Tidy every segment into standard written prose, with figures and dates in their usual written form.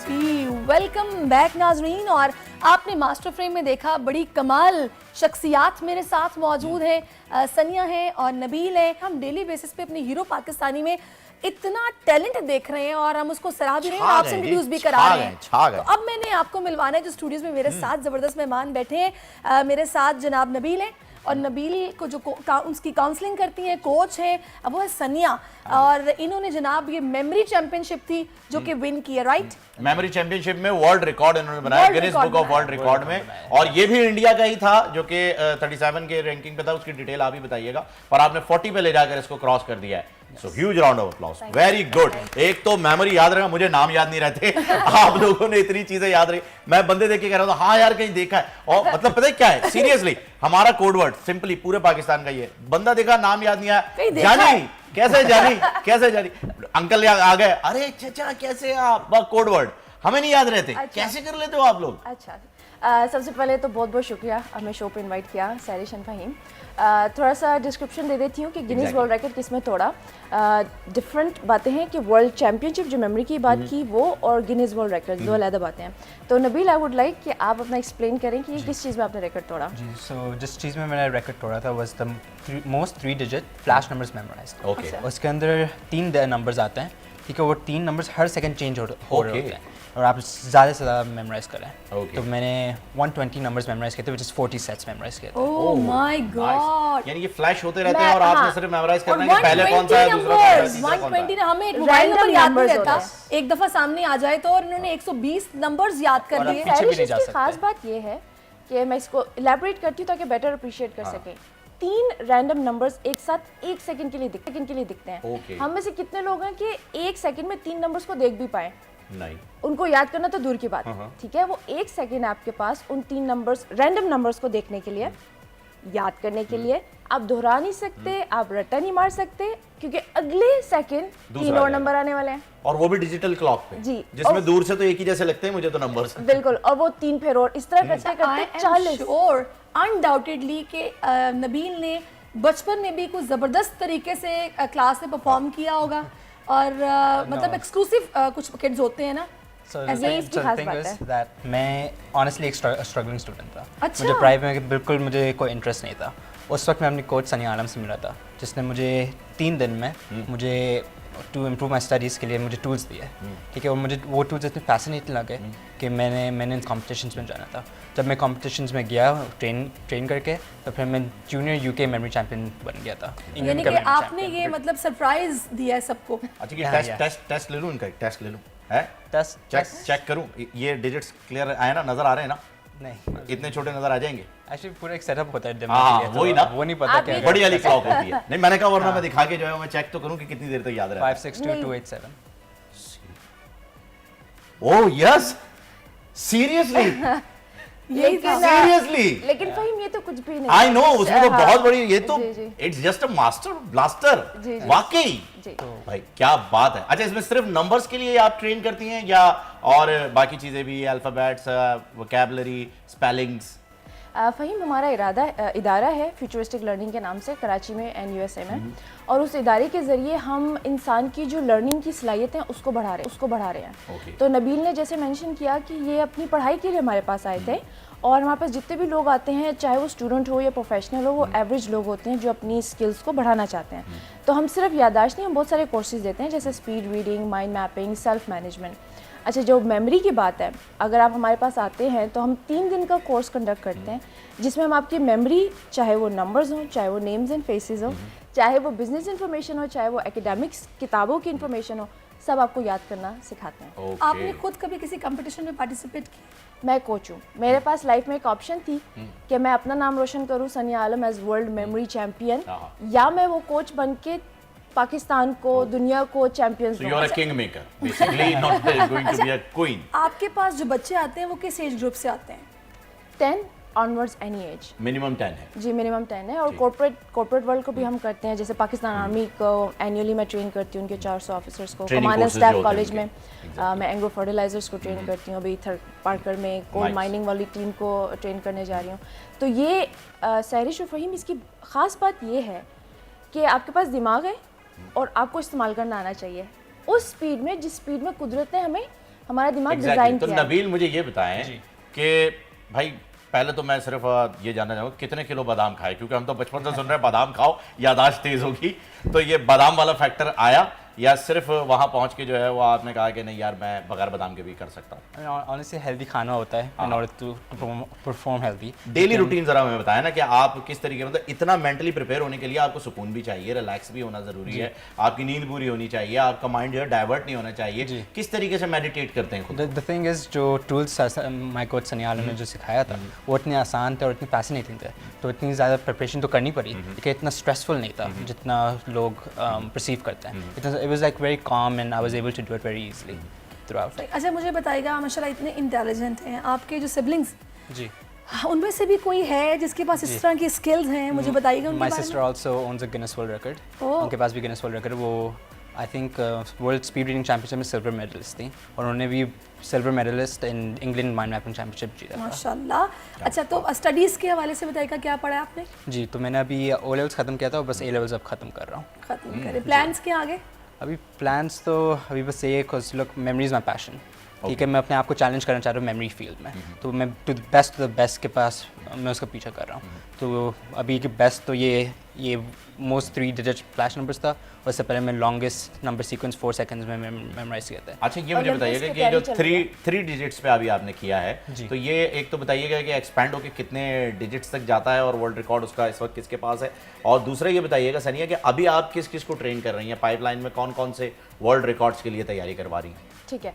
Shafi, welcome back नाजरीन। और आपने मास्टर फ्रेम में देखा बड़ी कमाल शख्सियात मेरे साथ मौजूद हैं, सनिया है और नबील है। हम डेली बेसिस पे अपने हीरो पाकिस्तानी में इतना टैलेंट देख रहे हैं और हम उसको सराह भी रहे हैं, आपसे इंट्रोड्यूस भी करा रहे हैं। तो अब मैंने आपको मिलवाना है जो स्टूडियोज में मेरे साथ जबरदस्त मेहमान बैठे हैं। मेरे साथ जनाब नबील है और नबील को जो उसकी काउंसलिंग करती हैं कोच है वो है सनिया, और इन्होंने जनाब ये मेमोरी चैंपियनशिप थी जो कि विन की है, राइट? मेमोरी चैंपियनशिप में वर्ल्ड रिकॉर्ड इन्होंने बनाया Guinness book of world record में, और ये भी इंडिया का ही था जो कि 37 के रैंकिंग पे था। उसकी डिटेल आप ही बताइएगा, पर आपने 40 पे ले जाकर इसको क्रॉस कर दिया है। So huge round of applause, very good. एक तो मेमोरी याद रखा, मुझे नाम याद नहीं रहते आप लोगों ने इतनी चीजें याद रही। मैं बंदे देख के कह रहा था हाँ यार कहीं देखा है, और मतलब पता है क्या है, सीरियसली हमारा कोड वर्ड सिंपली पूरे पाकिस्तान का ये, बंदा देखा नाम याद नहीं आया, जानी कैसे जानी कैसे जानी, अंकल आ गए, अरे चाचा कैसे आप, कोड वर्ड हमें नहीं याद रहते। अच्छा। कैसे कर लेते हो आप लोग? अच्छा, सबसे पहले तो बहुत बहुत शुक्रिया हमें शो पे इनवाइट किया सैरिश फ़हीम। थोड़ा सा डिस्क्रिप्शन दे देती हूँ कि गिनीज वर्ल्ड रिकॉर्ड किसमें तोड़ा। डिफरेंट बातें हैं कि वर्ल्ड चैंपियनशिप जो मेमोरी की बात की वो और गिनीज वर्ल्ड रिकॉर्ड दो अलग बातें हैं। तो नबील, आई वुड लाइक कि आप अपना एक्सप्लेन करें कि ये किस चीज़ में आपने रिकॉर्ड तोड़ा। जी, सो जिस चीज़ में मैंने रिकॉर्ड तोड़ा था was the most 3 digit flash numbers memorised. Okay, उसके अंदर 3 नंबर्स आते हैं, ठीक है, वो 3 नंबर्स हर सेकंड चेंज हो रहे होते हैं और आप ज़्यादा से ज़्यादा मेमोराइज करें। तो मैंने 120 नंबर्स मेमोराइज किए थे, व्हिच इज 40 सेट्स मेमोराइज किए थे। ओह माय गॉड, यानी ये फ्लैश होते रहते हैं और आपने सिर्फ मेमोराइज करना है कि पहले कौन सा है, दूसरा कौन सा है। 120 ना, हमें मोबाइल नंबर याद नहीं रहता, एक दफा सामने आ जाए तो, और इन्होंने 120 नंबर्स याद कर लिए। सैरिश की खास बात ये है कि मैं इसको इलैबोरेट करती हूँ ताकि बेटर अप्रिशिएट कर सकें। 3 रैंडम नंबर्स एक साथ 1 सेकंड के लिए दिखते हैं। हम में से कितने लोग हैं कि 1 सेकंड में 3 नंबर्स को देख भी पाए? नहीं, उनको याद करना तो दूर की बात है, ठीक है। वो 1 सेकंड आपके पास उन 3 नंबर्स, रैंडम नंबर्स को देखने के लिए, याद करने के लिए। आप दोहरा नहीं सकते, आप रट्टा नहीं मार सकते, क्योंकि अगले सेकंड 3 और नंबर आने वाले हैं, और वो भी डिजिटल क्लॉक पे जी, जिसमें दूर से तो एक ही जैसे लगते हैं मुझे तो नंबर्स। बिल्कुल, और वो 3 फिर और इस तरह करते करते 40। और अनडाउटेडली कि नबील ने बचपन में भी कुछ जबरदस्त तरीके से क्लास में परफॉर्म किया होगा, और मतलब एक्सक्लूसिव कुछ किड्स होते हैं ना। मैं ऑनेस्टली एक स्ट्रगलिंग स्टूडेंट था। अच्छा। मुझे प्राइवेट में बिल्कुल मुझे कोई इंटरेस्ट नहीं था। उस वक्त मैं अपनी कोच सनिया आलम से मिला था, जिसने मुझे 3 दिन में मुझे टू इम्प्रूव माई स्टडीज़ के लिए मुझे टूल्स दिए, ठीक है। और मुझे वो टूल्स इतने पैशनेट लगे कि मैंने इन कॉम्पिटिशन्स में जाना था। जब मैं कॉम्पिटिशन्स में गया ट्रेन करके, तो फिर मैं जूनियर यूके मेमोरी चैंपियन बन गया था। यानी कि आपने ये मतलब सरप्राइज दिया है सबको। अच्छा, कि टेस्ट ले लूं, इनका टेस्ट ले लूं, है टेस्ट चेक करूं, ये डिजिट्स क्लियर आए ना, नजर आ रहे हैं ना? नहीं, इतने छोटे नजर आ जाएंगे? एक्चुअली पूरा एक सेटअप होता है। हाँ, वही ना, वो नहीं पता क्या बड़ी वाली क्लॉक होती है। नहीं, मैंने कहा वरना मैं दिखा के जो है मैं चेक तो करूं कि कितनी देर तक याद रहता है। 562287। Oh yes, seriously seriously. लेकिन फ़हीम ये तो कुछ भी नहीं। आई नो, उसमें तो बहुत बड़ी, ये तो जी, जी। It's just a master blaster. जी, जी। वाकई तो भाई क्या बात है। अच्छा, इसमें सिर्फ नंबर्स के लिए आप ट्रेन करती हैं या और बाकी चीजें भी, अल्फाबेट्स, वोकैबुलरी, स्पेलिंग्स? फ़हीम, हमारा इदारा है फ्यूचरिस्टिक लर्निंग के नाम से, कराची में NUSA में, और उस इदारे के ज़रिए हम इंसान की जो लर्निंग की सलाहियत है उसको बढ़ा रहे हैं। तो नबील ने जैसे मेंशन किया कि ये अपनी पढ़ाई के लिए हमारे पास आए थे, और हमारे पास जितने भी लोग आते हैं, चाहे वो स्टूडेंट हो या प्रोफेशनल हो, वो एवरेज लोग होते हैं जो अपनी स्किल्स को बढ़ाना चाहते हैं। तो हम सिर्फ याददाश्त नहीं, हम बहुत सारे कोर्सेज देते हैं, जैसे speed reading, mind mapping, self management. अच्छा, जो मेमोरी की बात है, अगर आप हमारे पास आते हैं तो हम 3 दिन का कोर्स कंडक्ट करते हैं, जिसमें हम आपकी मेमोरी, चाहे वो नंबर्स हों, चाहे वो नेम्स एंड फेसेस हो, चाहे वो बिजनेस इंफॉर्मेशन हो, चाहे वो एकेडमिक्स किताबों की इंफॉर्मेशन हो, सब आपको याद करना सिखाते हैं। आपने खुद कभी किसी कंपटीशन में पार्टिसिपेट किया? मैं कोच हूँ। मेरे पास लाइफ में एक ऑप्शन थी कि मैं अपना नाम रोशन करूँ सनिया आलम एज वर्ल्ड मेमोरी चैंपियन, या मैं वो कोच बन के पाकिस्तान को, दुनिया को champions. So you're a kingmaker, basically, not going to be a queen. आपके पास जो बच्चे आते हैं वो किस एज ग्रुप से आते हैं? 10 ऑनवर्ड्स, एनी एज। मिनिमम 10 है जी, मिनिमम 10 है। और कॉर्पोरेट वर्ल्ड को भी हम करते हैं, जैसे पाकिस्तान आर्मी को एनुअली मैं ट्रेन करती हूँ, उनके 400 ऑफिसर्स को। कमांड एंड स्टाफ कॉलेज में मैं एंग्रो फर्टिलाइजर्स को ट्रेन करती हूँ। अभी थर्ड पार्कर में कोल माइनिंग वाली टीम को ट्रेन करने जा रही हूँ। तो ये सैरिश और फ़हीम, इसकी ख़ास बात ये है कि आपके पास दिमाग है और आपको इस्तेमाल करना आना चाहिए उस स्पीड में जिस स्पीड में कुदरत ने हमें हमारा दिमाग Exactly. डिजाइन तो किया है। नबील मुझे ये बताएं कि भाई पहले तो मैं सिर्फ ये जानना चाहूँगा कितने किलो बादाम खाए, क्योंकि हम तो बचपन से सुन रहे हैं बादाम खाओ यादाश्त तेज होगी, तो ये बादाम वाला फैक्टर आया या सिर्फ वहाँ पहुँच के जो है वो आपने कहा कि नहीं यार मैं बगैर बादाम के भी कर सकता हूँ? ऑनेस्टली हेल्दी खाना होता है in order to perform healthy. Daily routine जरा हमें बताया ना कि आप किस तरीके, मतलब इतना मेंटली प्रिपेयर होने के लिए आपको सुकून भी चाहिए, रिलैक्स भी होना जरूरी है, आपकी नींद पूरी होनी चाहिए, आपका माइंड जो है डाइवर्ट नहीं होना चाहिए। किस तरीके से मेडिटेट करते हैं खुद? द थिंग इज जो टूल्स माय कोच सनी आलम ने जो सिखाया था वो इतने आसान थे और इतने फैसिनेटिंग थे, तो इतनी ज़्यादा प्रिपरेशन तो करनी पड़ी लेकिन इतना स्ट्रेसफुल नहीं था जितना लोग परसीव करते हैं। It was like very calm and I was able to do it very easily throughout. अच्छा मुझे बताइएगा, माशाल्लाह इतने इंटेलिजेंट हैं आपके जो सिबलिंग्स, जी उनमें से भी कोई है जिसके पास इस तरह की स्किल्स हैं? मुझे बताइएगा उनके माय बारे सिस्टर में। Also owns a Guinness world record. Oh. उनके पास भी गिनेस वर्ल्ड रिकॉर्ड, वो I think world speed reading championship में सिल्वर मेडलिस्ट थी और उन्होंने भी silver medalist in England mind mapping championship जीता था। माशाल्लाह। अच्छा तो स्टडीज़ के हवाले से बताइएगा क्या पढ़ा है आपने? जी तो मैंने अभी ओ लेवल्स ख़त्म किया था और बस ए लेवल्स अब ख़त्म कर रहा हूँ। खत्म करें, प्लान्स क्या आगे? अभी प्लान्स तो अभी बस एक लुक मेमोरीज माई पैशन, ठीक है। मैं अपने आप को चैलेंज करना चाह रहा हूँ मेमोरी फील्ड में, तो मैं टू द बेस्ट के पास मैं उसका पीछा कर रहा हूँ। तो अभी के बेस्ट तो ये मोस्ट 3 डिजिट फ्लैश नंबर्स था, उससे पहले मैं लॉन्गेस्ट नंबर सीक्वेंस 4 सेकंड्स में मेमोराइज किया था। अच्छा ये मुझे बताइएगा कि ये जो 3 डिजिट्स पे अभी आपने किया है, तो ये एक तो बताइएगा कि एक्सपैंड होकर कितने डिजिट्स तक जाता है और वर्ल्ड रिकॉर्ड उसका इस वक्त किसके पास है, और दूसरा ये बताइएगा सनिया कि अभी आप किस किस को ट्रेन कर रही हैं, पाइपलाइन में कौन कौन से वर्ल्ड रिकॉर्ड्स के लिए तैयारी करवा रही हैं? ठीक है,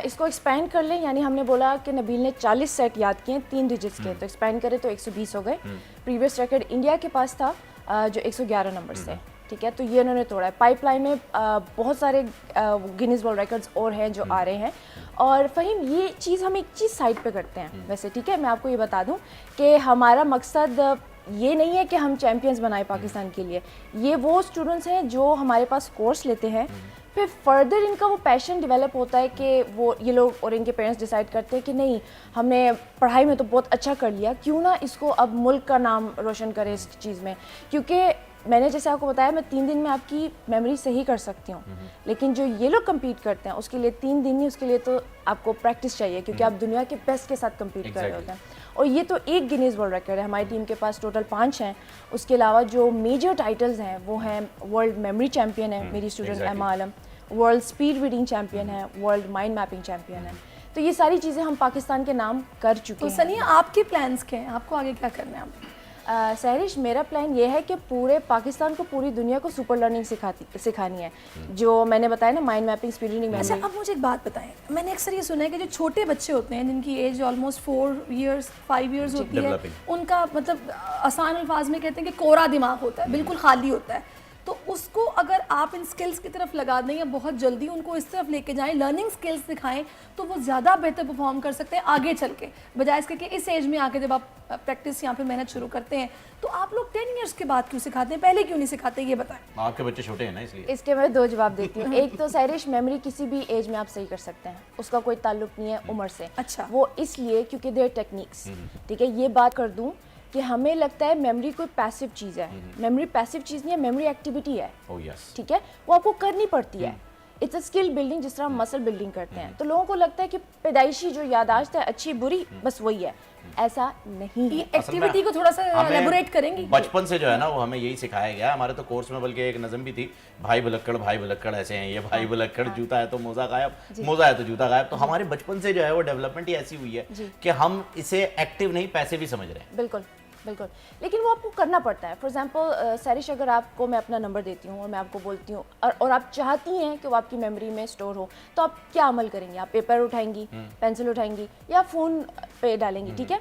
इसको एक्सपैंड कर लें, यानी हमने बोला कि नबील ने 40 सेट याद किए 3 डिजिट्स के, तो एक्सपैंड करें तो 120 हो गए। प्रीवियस रिकॉर्ड इंडिया के पास था जो 111 नंबर से, ठीक है, तो ये उन्होंने तोड़ा है। पाइपलाइन में बहुत सारे गिनीज वर्ल्ड रिकॉर्ड्स और हैं जो आ रहे हैं। और फ़हीम ये चीज़ हम एक चीज़ साइड पे करते हैं वैसे, ठीक है, मैं आपको ये बता दूं कि हमारा मकसद ये नहीं है कि हम चैम्पियंस बनाए पाकिस्तान के लिए। ये वो स्टूडेंट्स हैं जो हमारे पास कोर्स लेते हैं, फिर फर्दर इनका वो पैशन डेवलप होता है कि वो ये लोग और इनके पेरेंट्स डिसाइड करते हैं कि नहीं हमने पढ़ाई में तो बहुत अच्छा कर लिया, क्यों ना इसको अब मुल्क का नाम रोशन करें इस चीज़ में। क्योंकि मैंने जैसे आपको बताया मैं 3 दिन में आपकी मेमोरी सही कर सकती हूँ, लेकिन जो ये लोग कम्पीट करते हैं उसके लिए 3 दिन नहीं, उसके लिए तो आपको प्रैक्टिस चाहिए, क्योंकि आप दुनिया के बेस्ट के साथ कम्पीट कर रहे होते हैं। और ये तो एक गिनीज वर्ल्ड रिकॉर्ड है, हमारी टीम के पास टोटल 5 हैं। उसके अलावा जो मेजर टाइटल्स हैं वो हैं वर्ल्ड मेमोरी चैम्पियन है मेरी स्टूडेंट एमा आलम, वर्ल्ड स्पीड रीडिंग चैम्पियन है, वर्ल्ड माइंड मैपिंग चैम्पियन है। तो ये सारी चीज़ें हम पाकिस्तान के नाम कर चुके तो हैं। सनिया आपके प्लान्स क्या हैं, आपको आगे क्या करना है? आप सहरिश, मेरा प्लान ये है कि पूरे पाकिस्तान को पूरी दुनिया को सुपर लर्निंग सिखानी है, जो मैंने बताया ना माइंड मैपिंग, स्पीड रीडिंग। अच्छा अब मुझे एक बात बताएं, मैंने अक्सर ये सुना है कि जो छोटे बच्चे होते हैं जिनकी एज ऑलमोस्ट 4 इयर्स 5 इयर्स होती है, उनका मतलब आसान अल्फाज में कहते हैं कि कोरा दिमाग होता है, बिल्कुल खाली होता है। तो उसको अगर आप इन स्किल्स की तरफ लगा दें या बहुत जल्दी उनको इस तरफ लेके जाएं, लर्निंग स्किल्स सिखाएं, तो वो ज़्यादा बेहतर परफॉर्म कर सकते हैं आगे चल के, बजाय इसके कि इस एज में आके जब आप प्रैक्टिस या फिर मेहनत शुरू करते हैं। तो आप लोग 10 इयर्स के बाद क्यों सिखाते हैं, पहले क्यों नहीं सिखाते, ये बताएं। आपके बच्चे छोटे हैं ना इसलिए। इसके मैं 2 जवाब देती हूँ। एक तो सहरिश, मेमोरी किसी भी एज में आप सही कर सकते हैं, उसका कोई ताल्लुक नहीं है उम्र से। अच्छा। वो इसलिए क्योंकि देयर टेक्निक्स, ठीक है, ये बात कर दूँ कि हमें लगता है मेमोरी कोई पैसिव चीज़ है। मेमोरी पैसिव चीज़ नहीं है, मेमोरी एक्टिविटी है। Oh yes. ठीक है, वो आपको करनी पड़ती है। इट्स अ स्किल बिल्डिंग, जिस तरह हम मसल बिल्डिंग करते हैं। तो लोगों को लगता है कि पैदाइशी जो यादाश्त है अच्छी बुरी बस वही है, ऐसा नहीं है। एक्टिविटी को थोड़ा सा एलैबोरेट करेंगी। बचपन से जो है ना वो हमें यही सिखाया गया है। हमारे तो कोर्स में बल्कि एक नज़म भी थी, भाई भुलक्कड़ ऐसे हैं ये, भाई भुलक्कड़, जूता है तो मोजा गायब, मोजा है तो जूता गायब। तो हमारे बचपन से जो है वो डेवलपमेंट ही ऐसी हुई है कि हम इसे एक्टिव नहीं पैसिव ही समझ रहे हैं। बिल्कुल बिल्कुल, लेकिन वो आपको करना पड़ता है। फॉर एग्जांपल सैरिश, अगर आपको मैं अपना नंबर देती हूँ और मैं आपको बोलती हूँ और आप चाहती हैं कि वो आपकी मेमोरी में स्टोर हो, तो आप क्या अमल करेंगी? आप पेपर उठाएंगी, पेंसिल उठाएंगी या फ़ोन पे डालेंगी, ठीक है।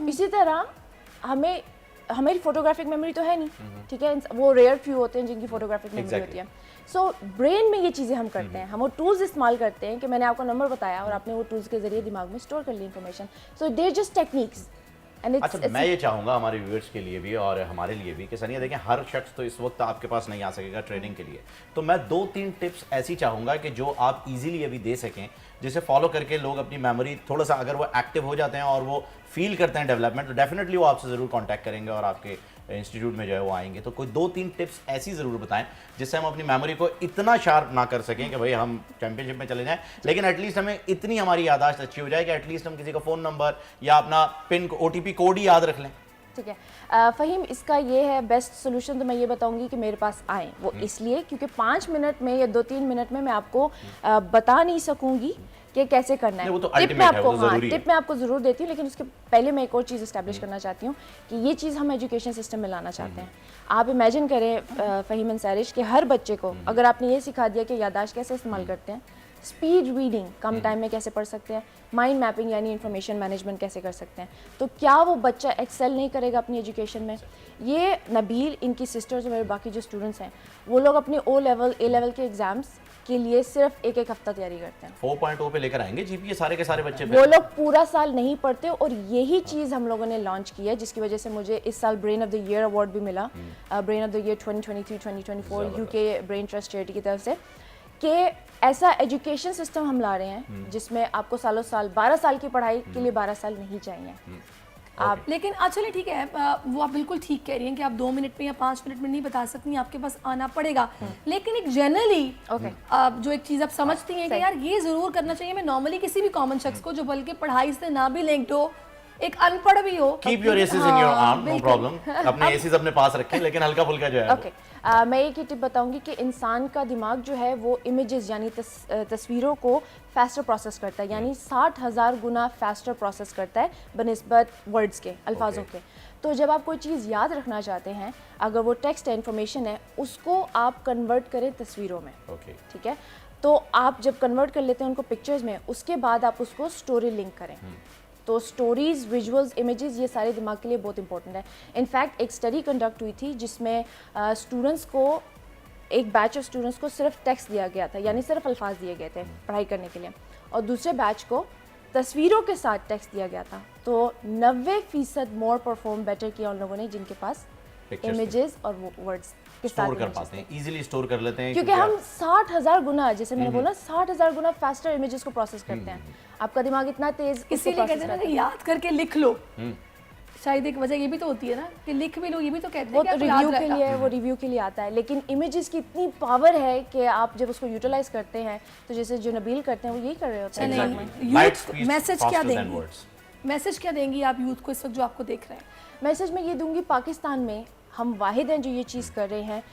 इसी तरह हमें फोटोग्राफिक मेमोरी तो है नहीं, ठीक है, वो रेयर फ्यू होते हैं जिनकी फोटोग्राफिक मेमोरी होती है। सो ब्रेन में ये चीज़ें हम करते हैं, हम वो टूल्स इस्तेमाल करते हैं कि मैंने आपको नंबर बताया और आपने वो टूल्स के जरिए दिमाग में स्टोर कर ली information. So there just techniques. अच्छा मैं ये चाहूँगा हमारे व्यूअर्स के लिए भी और हमारे लिए भी कि सनिया देखें, हर शख्स तो इस वक्त आपके पास नहीं आ सकेगा ट्रेनिंग के लिए, तो मैं 2-3 टिप्स ऐसी चाहूँगा कि जो आप इजीली अभी दे सकें, जिसे फॉलो करके लोग अपनी मेमोरी थोड़ा सा, अगर वो एक्टिव हो जाते हैं और वो फील करते हैं डेवलपमेंट, तो डेफिनेटली वो आपसे ज़रूर कॉन्टैक्ट करेंगे और आपके इंस्टीट्यूट में जो है वो आएंगे, तो कोई 2-3 टिप्स ऐसी ज़रूर बताएं जिससे हम अपनी मेमोरी को इतना शार्प ना कर सकें कि भाई हम चैंपियनशिप में चले जाएं, लेकिन एटलीस्ट हमें इतनी हमारी याददाश्त अच्छी हो जाए कि एटलीस्ट हम किसी का फ़ोन नंबर या अपना पिन OTP कोड ही याद रख लें। ठीक है फ़हीम, इसका ये है बेस्ट सोल्यूशन तो मैं ये बताऊंगी कि मेरे पास आएँ, वो इसलिए क्योंकि 5 मिनट में या 2-3 मिनट में मैं आपको बता नहीं सकूंगी कि कैसे करना है। वो तो टिप ultimate मैं है, आपको वो तो ज़रूरी है। टिप मैं आपको ज़रूर देती हूँ, लेकिन उसके पहले मैं एक और चीज़ इस्टेब्लिश करना चाहती हूँ कि ये चीज़ हम एजुकेशन सिस्टम में लाना चाहते हैं। आप इमेजिन करें फ़हीम अंसारिश कि हर बच्चे को अगर आपने ये सिखा दिया कि याददाश्त कैसे इस्तेमाल करते हैं, स्पीड रीडिंग कम टाइम में कैसे पढ़ सकते हैं, माइंड मैपिंग यानी इंफॉर्मेशन मैनेजमेंट कैसे कर सकते हैं, तो क्या वो बच्चा एक्सेल नहीं करेगा अपनी एजुकेशन में? ये नबील, इनकी सिस्टर्स और मेरे बाकी जो स्टूडेंट्स हैं, वो लोग अपने O लेवल A लेवल के एग्जाम्स के लिए सिर्फ एक हफ्ता तैयारी करते हैं। 4.0 पे लेकर आएंगे GPA सारे के सारे बच्चे वो लोग पूरा साल नहीं पढ़ते, और यही चीज़ हम लोगों ने लॉन्च की है जिसकी वजह से मुझे इस साल brain of the year award भी मिला, brain of the year 2023-2024 UK brain trust charity की तरफ से, कि ऐसा एजुकेशन सिस्टम हम ला रहे हैं जिसमें आपको सालों साल 12 साल की पढ़ाई के लिए 12 साल नहीं चाहिए। आप लेकिन चलिए ठीक है, वो आप बिल्कुल ठीक कह रही हैं कि आप 2 मिनट में या 5 मिनट में नहीं बता सकती, आपके पास आना पड़ेगा। लेकिन एक जनरली जो एक चीज़ आप समझती हैं कि यार ये ज़रूर करना चाहिए, मैं नॉर्मली किसी भी कॉमन शख्स को जो बल्कि पढ़ाई से ना भी लिंक्ड हो, एक अनपढ़ भी हो, keep your access in your arm, no problem, अपने एसेस अपने पास रखें, लेकिन हल्का फुल्का जो है ओके मैं एक ही टिप बताऊंगी कि इंसान का दिमाग जो है वो इमेजेस यानी तस्वीरों को फास्टर प्रोसेस करता है, यानी 60,000 गुना फास्टर प्रोसेस करता है बनिस्बत वर्ड्स के, अल्फाजों के। तो जब आप कोई चीज़ याद रखना चाहते हैं, अगर वो टेक्स्ट है, इन्फॉर्मेशन है, उसको आप कन्वर्ट करें तस्वीरों में। ठीक है, तो आप जब कन्वर्ट कर लेते हैं उनको पिक्चर्स में, उसके बाद आप उसको स्टोरी लिंक करें। तो स्टोरीज, विजुअल्स, इमेजेस, ये सारे दिमाग के लिए बहुत इंपॉर्टेंट है। इनफैक्ट एक स्टडी कंडक्ट हुई थी जिसमें स्टूडेंट्स को, एक बैच ऑफ स्टूडेंट्स को सिर्फ टेक्स्ट दिया गया था, यानी सिर्फ अल्फाज दिए गए थे पढ़ाई करने के लिए, और दूसरे बैच को तस्वीरों के साथ टेक्स्ट दिया गया था। तो 90% मोर परफॉर्म बेटर किया उन लोगों ने जिनके पास इमेजेस और वर्ड्स के साथ स्टोर कर पाते हैं, इजीली स्टोर कर लेते हैं, क्योंकि हम 60,000 गुना, जैसे मैंने बोला, 60,000 गुना फास्टर इमेजेस को प्रोसेस करते हैं। आपका दिमाग इतना तेज, इसीलिए कहते हैं ना कि याद करके लिख लो। शायद एक वजह ये भी तो होती है ना कि लिख भी लो, ये भी तो कहते हैं वो कि तो आपको याद रिव्यू के लिए, वो रिव्यू के लिए आता है, लेकिन इमेजेस की इतनी पावर है कि आप जब उसको यूटिलाइज करते हैं, तो जैसे जो नबील करते हैं वो यही कर रहे होते हैं। यूथ मैसेज क्या देंगी, मैसेज क्या देंगी आप यूथ को इस वक्त जो आपको देख रहे हैं? मैसेज में ये दूंगी, पाकिस्तान में हम वाहिद हैं जो ये चीज़ कर रहे हैं।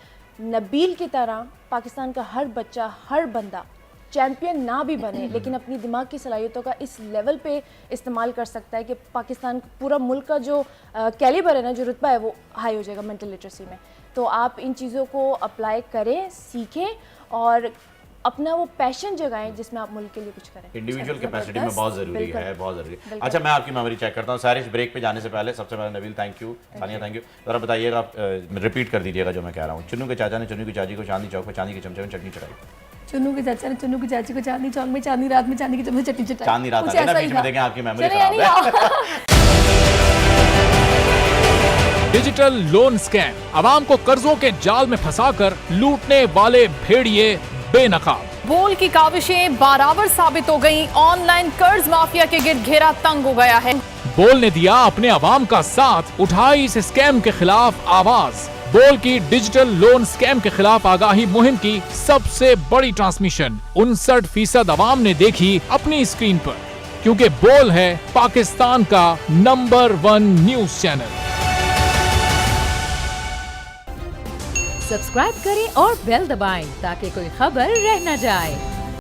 नबील की तरह पाकिस्तान का हर बच्चा, हर बंदा चैम्पियन ना भी बने, लेकिन अपनी दिमाग की सलाहियतों का इस लेवल पे इस्तेमाल कर सकता है कि पाकिस्तान, पूरा मुल्क का जो कैलिबर है ना, जो रुतबा है, वो हाई हो जाएगा मेंटल लिटरेसी में। तो आप इन चीज़ों को अप्लाई करें, सीखें और अपना वो पैशन जगाएं जिसमें आप मुल्क के लिए कुछ करें। इंडिविजुअल कैपेसिटी में बहुत ज़रूरी है, बहुत ज़रूरी है। अच्छा, मैं आपकी मेमोरी चेक करता हूँ। सारिश, ब्रेक पे जाने से पहले सबसे पहले Nabeel thank you, Sania thank you, ज़रा बताइएगा, रिपीट कर दीजिएगा जो मैं कह रहा हूँ। चुन्नू के चाचा ने चुन्नू की चाची को चांदनी चौक पर चांदी के चमचे में चटनी चढ़ाई। चुन्नू के चाचा ने चुन्नू की चाची को चांदनी चौक में चांदनी रात में चांदी की चमचे चटनी चटाई। चांदनी रात कुछ आ गई ना, ऐसा बीच ही में था। देखें आपकी मेमोरी चलिए, खराब है। डिजिटल लोन स्कैम, आवाम को कर्जों के जाल में फंसाकर लूटने वाले भेड़िए बेनकाब। बोल की काविशें बाराबर साबित हो गईं, ऑनलाइन कर्ज माफिया के गिर्द घेरा तंग हो गया है। बोल ने दिया अपने आवाम का साथ, उठाई इस स्कैम के खिलाफ आवाज। बोल की डिजिटल लोन स्कैम के खिलाफ आगाही मुहिम की सबसे बड़ी ट्रांसमिशन 59% आवाम ने देखी अपनी स्क्रीन पर, क्योंकि बोल है पाकिस्तान का नंबर 1 न्यूज चैनल। सब्सक्राइब करें और बेल दबाएं ताकि कोई खबर रह न जाए।